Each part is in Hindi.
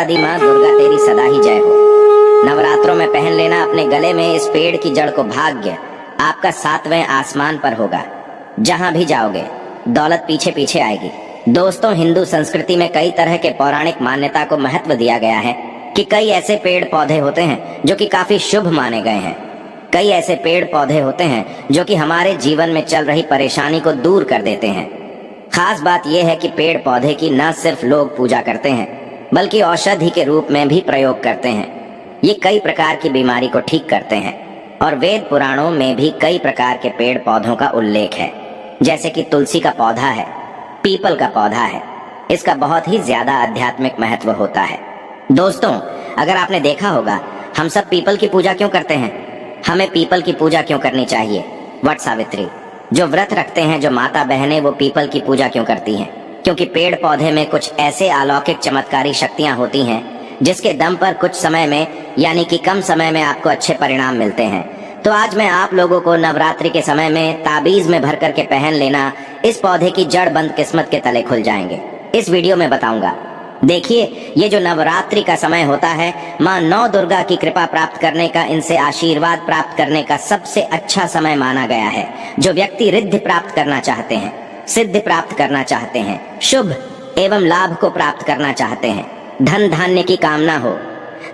माता दी माँ दुर्गा तेरी सदा ही जय हो। नवरात्रों में पहन लेना अपने गले में इस पेड़ की जड़ को, भाग्य आपका 7वें आसमान पर होगा। जहां भी जाओगे दौलत पीछे पीछे आएगी। दोस्तों, हिंदू संस्कृति में कई तरह के पौराणिक मान्यता को महत्व दिया गया है कि कई ऐसे पेड़ पौधे होते हैं जो कि काफी शुभ माने गए हैं। कई ऐसे पेड़ पौधे होते हैं जो कि हमारे जीवन में चल रही परेशानी को दूर कर देते हैं। खास बात यह है कि पेड़ पौधे की न सिर्फ लोग पूजा करते हैं बल्कि औषधि के रूप में भी प्रयोग करते हैं। ये कई प्रकार की बीमारी को ठीक करते हैं और वेद पुराणों में भी कई प्रकार के पेड़ पौधों का उल्लेख है, जैसे कि तुलसी का पौधा है, पीपल का पौधा है। इसका बहुत ही ज्यादा आध्यात्मिक महत्व होता है। दोस्तों, अगर आपने देखा होगा, हम सब पीपल की पूजा क्यों करते हैं? हमें पीपल की पूजा क्यों करनी चाहिए? वट सावित्री, जो व्रत रखते हैं, जो माता बहनें, वो पीपल की पूजा क्यों करती हैं? क्योंकि पेड़ पौधे में कुछ ऐसे अलौकिक चमत्कारी शक्तियां होती हैं जिसके दम पर कुछ समय में, यानी कि कम समय में आपको अच्छे परिणाम मिलते हैं। तो आज मैं आप लोगों को नवरात्रि के समय में ताबीज में भर करके पहन लेना, इस पौधे की जड़ बंद किस्मत के तले खुल जाएंगे, इस वीडियो में बताऊंगा। देखिए, ये जो नवरात्रि का समय होता है, माँ नौ दुर्गा की कृपा प्राप्त करने का, इनसे आशीर्वाद प्राप्त करने का सबसे अच्छा समय माना गया है। जो व्यक्ति रिद्धि प्राप्त करना चाहते हैं, सिद्धि प्राप्त करना चाहते हैं, शुभ एवं लाभ को प्राप्त करना चाहते हैं, धन धान्य की कामना हो,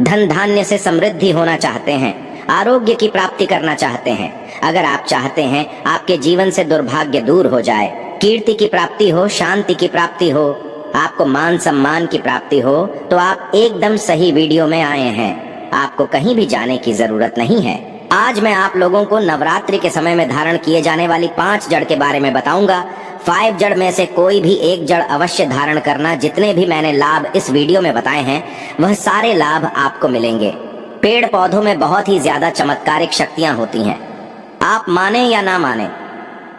धन धान्य से समृद्धि होना चाहते हैं, आरोग्य की प्राप्ति करना चाहते हैं, अगर आप चाहते हैं आपके जीवन से दुर्भाग्य दूर हो जाए, कीर्ति की प्राप्ति हो, शांति की प्राप्ति हो, आपको मान सम्मान की प्राप्ति हो, तो आप एकदम सही वीडियो में आए हैं। आपको कहीं भी जाने की जरूरत नहीं है। आज मैं आप लोगों को नवरात्रि के समय में धारण किए जाने वाली 5 जड़ के बारे में बताऊंगा। 5 जड़ में से कोई भी एक जड़ अवश्य धारण करना। जितने भी मैंने लाभ इस वीडियो में बताए हैं, वह सारे लाभ आपको मिलेंगे। पेड़ पौधों में बहुत ही ज्यादा चमत्कारिक शक्तियां होती हैं। आप माने या ना माने,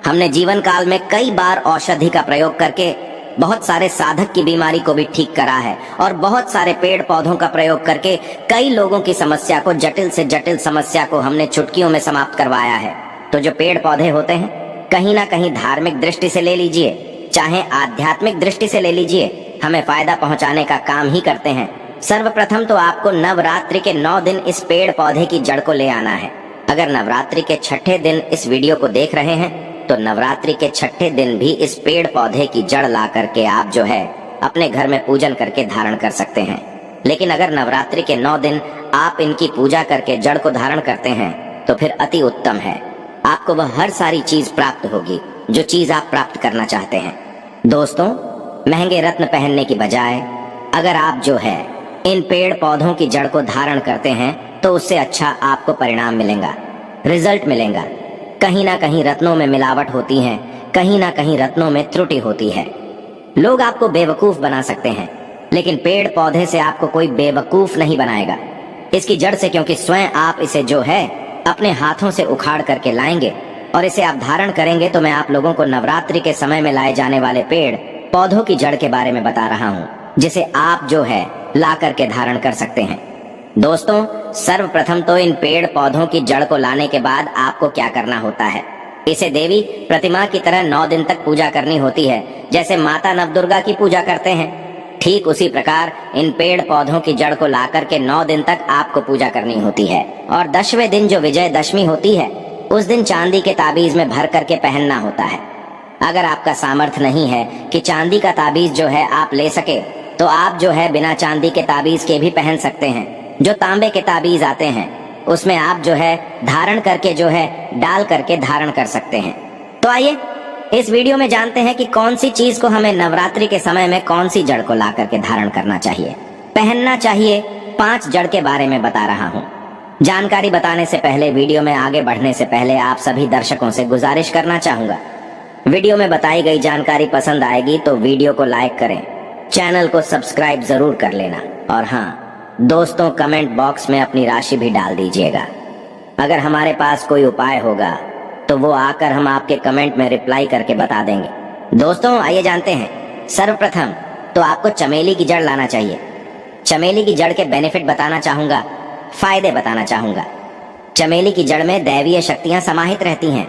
हमने जीवन काल में कई बार औषधि का प्रयोग करके बहुत सारे साधक की बीमारी को भी ठीक करा है और बहुत सारे पेड़ पौधों का प्रयोग करके कई लोगों की समस्या को, जटिल से जटिल समस्या को हमने चुटकियों में समाप्त करवाया है। तो जो पेड़ पौधे होते हैं, कहीं ना कहीं धार्मिक दृष्टि से ले लीजिए, चाहे आध्यात्मिक दृष्टि से ले लीजिए, हमें फायदा पहुंचाने का काम ही करते हैं। सर्वप्रथम तो आपको नवरात्रि के 9 दिन इस पेड़ पौधे की जड़ को ले आना है। अगर नवरात्रि के 6ठे दिन इस वीडियो को देख रहे हैं तो नवरात्रि के 6ठे दिन भी इस पेड़ पौधे की जड़ ला करके आप जो है अपने घर में पूजन करके धारण कर सकते हैं। लेकिन अगर नवरात्रि के 9 दिन आप इनकी पूजा करके जड़ को धारण करते हैं तो फिर अति उत्तम है। आपको वह हर सारी चीज प्राप्त होगी जो चीज आप प्राप्त करना चाहते हैं। दोस्तों, महंगे रत्न पहनने की बजाय अगर आप जो है इन पेड़ पौधों की जड़ को धारण करते हैं तो उससे अच्छा आपको परिणाम मिलेगा, रिजल्ट मिलेगा। कहीं ना कहीं रत्नों में मिलावट होती है, कहीं ना कहीं रत्नों में त्रुटि होती है। लोग आपको बेवकूफ बना सकते हैं, लेकिन पेड़ पौधे से आपको कोई बेवकूफ नहीं बनाएगा। इसकी जड़ से, क्योंकि स्वयं आप इसे जो है अपने हाथों से उखाड़ करके लाएंगे और इसे आप धारण करेंगे। तो मैं आप लोगों को नवरात्रि के समय में लाए जाने वाले पेड़ पौधों की जड़ के बारे में बता रहा हूँ, जिसे आप जो है ला करके धारण कर सकते हैं। दोस्तों, सर्वप्रथम तो इन पेड़ पौधों की जड़ को लाने के बाद आपको क्या करना होता है, इसे देवी प्रतिमा की तरह 9 दिन तक पूजा करनी होती है। जैसे माता नवदुर्गा की पूजा करते हैं, ठीक उसी प्रकार इन पेड़ पौधों की जड़ को ला करके 9 दिन तक आपको पूजा करनी होती है। और 10वें दिन जो विजयदशमी होती है, उस दिन चांदी के ताबीज में भर करके पहनना होता है। अगर आपका सामर्थ्य नहीं है कि चांदी का ताबीज जो है आप ले सके, तो आप जो है बिना चांदी के ताबीज के भी पहन सकते हैं। जो तांबे के ताबीज आते हैं उसमें आप जो है धारण करके जो है डाल करके धारण कर सकते हैं। तो आइए इस वीडियो में जानते हैं कि कौन सी चीज को हमें नवरात्रि के समय में कौन सी जड़ को ला करके धारण करना चाहिए, पहनना चाहिए। 5 जड़ के बारे में बता रहा हूँ। जानकारी बताने से पहले, वीडियो में आगे बढ़ने से पहले आप सभी दर्शकों से गुजारिश करना चाहूंगा, वीडियो में बताई गई जानकारी पसंद आएगी तो वीडियो को लाइक करें, चैनल को सब्सक्राइब जरूर कर लेना और हाँ दोस्तों, कमेंट बॉक्स में अपनी राशि भी डाल दीजिएगा। अगर हमारे पास कोई उपाय होगा तो वो आकर हम आपके कमेंट में रिप्लाई करके बता देंगे। दोस्तों, आइए जानते हैं। सर्वप्रथम तो आपको चमेली की जड़ लाना चाहिए। चमेली की जड़ के बेनिफिट बताना चाहूंगा, फायदे बताना चाहूंगा। चमेली की जड़ में दैवीय शक्तियां समाहित रहती हैं।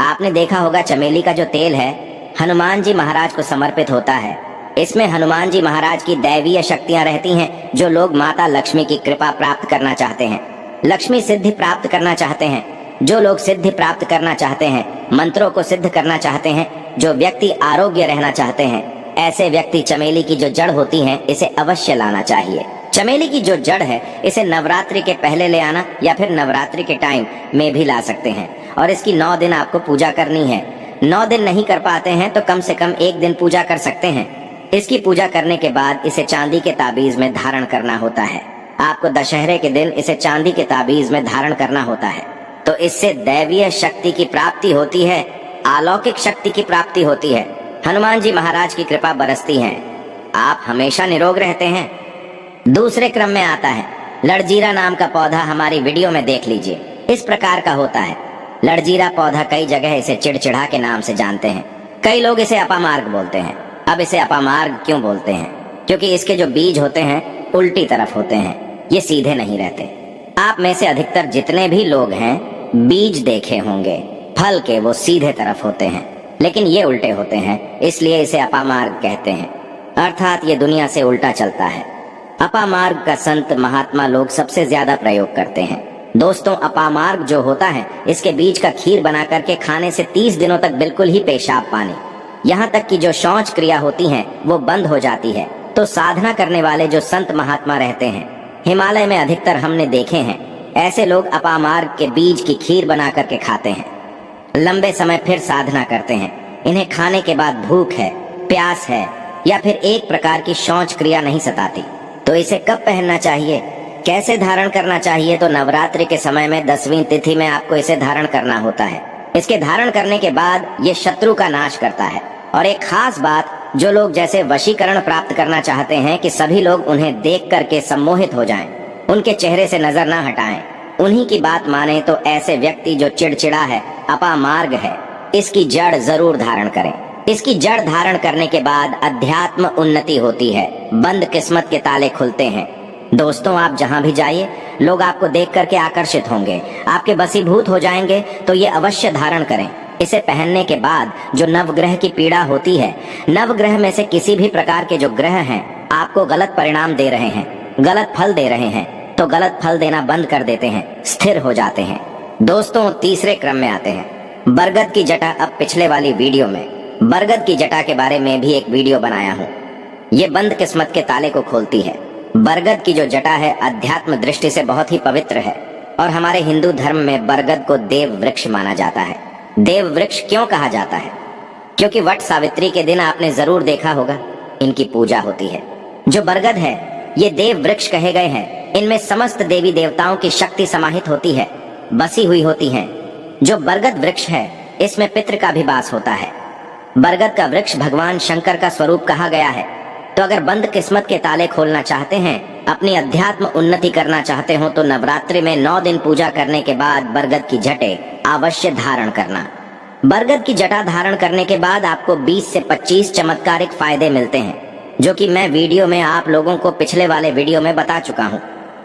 आपने देखा होगा चमेली का जो तेल है हनुमान जी महाराज को समर्पित होता है। इसमें हनुमान जी महाराज की दैवीय शक्तियां रहती हैं, जो लोग माता लक्ष्मी की कृपा प्राप्त करना चाहते हैं, लक्ष्मी सिद्धि प्राप्त करना चाहते हैं, जो लोग सिद्धि प्राप्त करना चाहते हैं, मंत्रों को सिद्ध करना चाहते हैं, जो व्यक्ति आरोग्य रहना चाहते हैं, ऐसे व्यक्ति चमेली की जो जड़ होती है इसे अवश्य लाना चाहिए। चमेली की जो जड़ है इसे नवरात्रि के पहले ले आना या फिर नवरात्रि के टाइम में भी ला सकते हैं, और इसकी 9 दिन आपको पूजा करनी है। 9 दिन नहीं कर पाते हैं तो कम से कम 1 दिन पूजा कर सकते हैं। इसकी पूजा करने के बाद इसे चांदी के ताबीज में धारण करना होता है। आपको दशहरे के दिन इसे चांदी के ताबीज में धारण करना होता है, तो इससे दैवीय शक्ति की प्राप्ति होती है, अलौकिक शक्ति की प्राप्ति होती है, हनुमान जी महाराज की कृपा बरसती है, आप हमेशा निरोग रहते हैं। दूसरे क्रम में आता है लड़जीरा नाम का पौधा। हमारी वीडियो में देख लीजिए, इस प्रकार का होता है। लड़जीरा पौधा कई जगह इसे चिड़चिड़ा के नाम से जानते हैं। कई लोग इसे अपामार्ग बोलते हैं। अब इसे अपामार्ग क्यों बोलते हैं? क्योंकि इसके जो बीज होते हैं उल्टी तरफ होते हैं, ये सीधे नहीं रहते। आप में से अधिकतर जितने भी लोग हैं बीज देखे होंगे, फल के वो सीधे तरफ होते हैं, लेकिन ये उल्टे होते हैं, इसलिए इसे अपामार्ग कहते हैं। अर्थात ये दुनिया से उल्टा चलता है। अपामार्ग का संत महात्मा लोग सबसे ज्यादा प्रयोग करते हैं। दोस्तों, अपामार्ग जो होता है इसके बीज का खीर बना करके खाने से 30 दिनों तक बिल्कुल ही पेशाब पानी, यहाँ तक कि जो शौच क्रिया होती है वो बंद हो जाती है। तो साधना करने वाले जो संत महात्मा रहते हैं, हिमालय में अधिकतर हमने देखे हैं, ऐसे लोग अपामार्ग के बीज की खीर बना करके खाते हैं। लंबे समय फिर साधना करते हैं। इन्हें खाने के बाद भूख है, प्यास है या फिर एक प्रकार की शौच क्रिया नहीं सताती। तो इसे कब पहनना चाहिए, कैसे धारण करना चाहिए? तो नवरात्रि के समय में 10वीं तिथि में आपको इसे धारण करना होता है। इसके धारण करने के बाद ये शत्रु का नाश करता है। और एक खास बात, जो लोग जैसे वशीकरण प्राप्त करना चाहते हैं कि सभी लोग उन्हें देख करके सम्मोहित हो जाएं, उनके चेहरे से नजर ना हटाएं, उन्हीं की बात माने, तो ऐसे व्यक्ति जो चिड़चिड़ा है, अपामार्ग है, इसकी जड़ जरूर धारण करें। इसकी जड़ धारण करने के बाद अध्यात्म उन्नति होती है, बंद किस्मत के ताले खुलते हैं। दोस्तों, आप जहां भी जाइए लोग आपको देख करके आकर्षित होंगे, आपके बसीभूत हो जाएंगे, तो ये अवश्य धारण करें। इसे पहनने के बाद जो नवग्रह की पीड़ा होती है, नवग्रह में से किसी भी प्रकार के जो ग्रह हैं आपको गलत परिणाम दे रहे हैं, गलत फल दे रहे हैं, तो गलत फल देना बंद कर देते हैं, स्थिर हो जाते हैं। दोस्तों, तीसरे क्रम में आते हैं बरगद की जटा। अब पिछले वाली वीडियो में बरगद की जटा के बारे में भी एक वीडियो बनाया हूँ। ये बंद किस्मत के ताले को खोलती है। बरगद की जो जटा है अध्यात्म दृष्टि से बहुत ही पवित्र है, और हमारे हिंदू धर्म में बरगद को देव वृक्ष माना जाता है। देव वृक्ष क्यों कहा जाता है? क्योंकि वट सावित्री के दिन आपने जरूर देखा होगा इनकी पूजा होती है। जो बरगद है ये देव वृक्ष कहे गए हैं। इनमें समस्त देवी देवताओं की शक्ति समाहित होती है, बसी हुई होती है। जो बरगद वृक्ष है इसमें पितृ का भी वास होता है। बरगद का वृक्ष भगवान शंकर का स्वरूप कहा गया है। तो अगर बंद किस्मत के ताले खोलना चाहते हैं, अपनी अध्यात्म उन्नति करना चाहते हो, तो नवरात्रि में 9 दिन पूजा करने के बाद बरगद की जटे अवश्य धारण करना। बरगद की जटा धारण करने के बाद आपको 20 से 25 चमत्कारिक फायदे मिलते हैं, जो कि मैं वीडियो में आप लोगों को पिछले वाले वीडियो में बता चुका हूँ।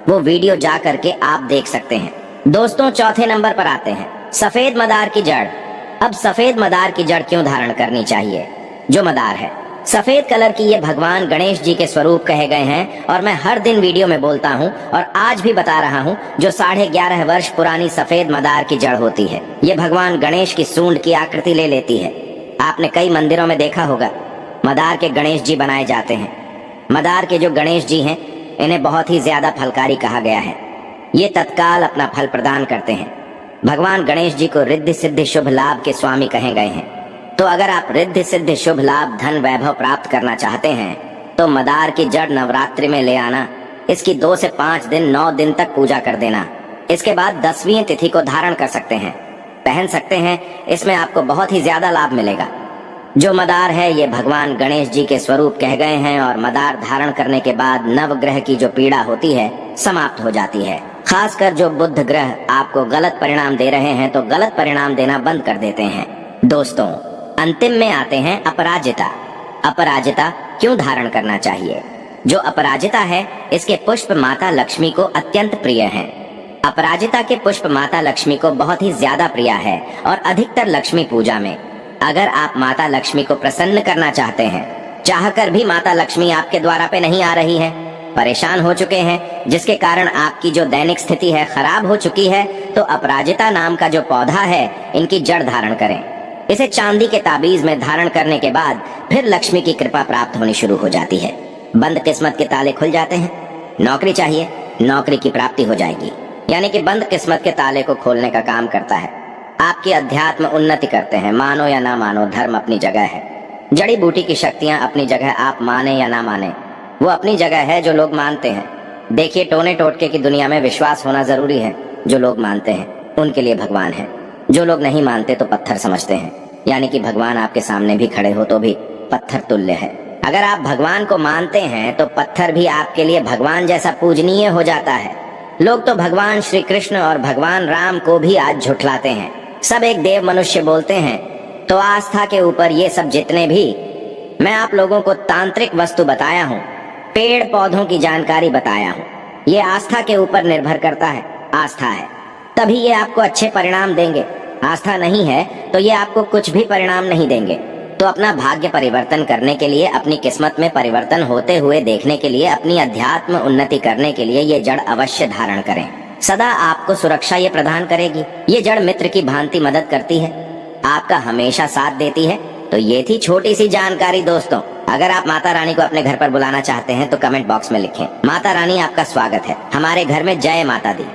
वो वीडियो जा करके आप देख सकते हैं। दोस्तों, चौथे नंबर पर आते हैं सफेद मदार की जड़। अब सफेद मदार की जड़ क्यों धारण करनी चाहिए? जो मदार है सफेद कलर की, ये भगवान गणेश जी के स्वरूप कहे गए हैं, और मैं हर दिन वीडियो में बोलता हूँ और आज भी बता रहा हूँ। जो 11.5 वर्ष पुरानी सफेद मदार की जड़ होती है, ये भगवान गणेश की सूंड की आकृति ले लेती है। आपने कई मंदिरों में देखा होगा मदार के गणेश जी बनाए जाते हैं। मदार के जो गणेश जी हैं इन्हें बहुत ही ज्यादा फलकारी कहा गया है। ये तत्काल अपना फल प्रदान करते हैं। भगवान गणेश जी को रिद्धि सिद्धि शुभ लाभ के स्वामी कहे गए हैं। तो अगर आप रिद्धि सिद्धि शुभ लाभ धन वैभव प्राप्त करना चाहते हैं, तो मदार की जड़ नवरात्रि में ले आना। इसकी 2 से 5 दिन 9 दिन तक पूजा कर देना। इसके बाद 10वीं तिथि को धारण कर सकते हैं, पहन सकते हैं। इसमें आपको बहुत ही ज्यादा लाभ मिलेगा। जो मदार है ये भगवान गणेश जी के स्वरूप कह गए हैं, और मदार धारण करने के बाद नवग्रह की जो पीड़ा होती है समाप्त हो जाती है। खासकर जो बुध ग्रह आपको गलत परिणाम दे रहे हैं, तो गलत परिणाम देना बंद कर देते हैं। दोस्तों, अंतिम में आते हैं अपराजिता। अपराजिता क्यों धारण करना चाहिए? जो अपराजिता है इसके पुष्प माता लक्ष्मी को अत्यंत प्रिय हैं। अपराजिता के पुष्प माता लक्ष्मी को बहुत ही ज्यादा प्रिय है, और अधिकतर लक्ष्मी पूजा में अगर आप माता लक्ष्मी को प्रसन्न करना चाहते हैं, चाहकर भी माता लक्ष्मी आपके द्वारा पे नहीं आ रही है, परेशान हो चुके हैं, जिसके कारण आपकी जो दैनिक स्थिति है खराब हो चुकी है, तो अपराजिता नाम का जो पौधा है इनकी जड़ धारण करें। इसे चांदी के ताबीज में धारण करने के बाद फिर लक्ष्मी की कृपा प्राप्त होनी शुरू हो जाती है। बंद किस्मत के ताले खुल जाते हैं। नौकरी चाहिए, नौकरी की प्राप्ति हो जाएगी। यानी कि बंद किस्मत के ताले को खोलने का काम करता है। आपकी अध्यात्म उन्नति करते हैं। मानो या ना मानो, धर्म अपनी जगह है, जड़ी बूटी की शक्तियां अपनी जगह, आप माने या ना माने वो अपनी जगह है जो लोग मानते हैं। देखिए, टोने टोटके की दुनिया में विश्वास होना जरूरी है। जो लोग मानते हैं उनके लिए भगवान है, जो लोग नहीं मानते तो पत्थर समझते हैं। यानी कि भगवान आपके सामने भी खड़े हो तो भी पत्थर तुल्य है। अगर आप भगवान को मानते हैं तो पत्थर भी आपके लिए भगवान जैसा पूजनीय हो जाता है। लोग तो भगवान श्री कृष्ण और भगवान राम को भी आज झुठलाते हैं। सब एक देव मनुष्य बोलते हैं। तो आस्था के ऊपर ये सब जितने भी मैं आप लोगों को तांत्रिक वस्तु बताया हूँ, पेड़ पौधों की जानकारी बताया हूँ, ये आस्था के ऊपर निर्भर करता है। आस्था है तभी ये आपको अच्छे परिणाम देंगे। आस्था नहीं है तो ये आपको कुछ भी परिणाम नहीं देंगे। तो अपना भाग्य परिवर्तन करने के लिए, अपनी किस्मत में परिवर्तन होते हुए देखने के लिए, अपनी अध्यात्म उन्नति करने के लिए ये जड़ अवश्य धारण करें। सदा आपको सुरक्षा ये प्रदान करेगी। ये जड़ मित्र की भांति मदद करती है, आपका हमेशा साथ देती है। तो ये थी छोटी सी जानकारी दोस्तों। अगर आप माता रानी को अपने घर पर बुलाना चाहते हैं तो कमेंट बॉक्स में लिखें। माता रानी आपका स्वागत है हमारे घर में। जय माता दी।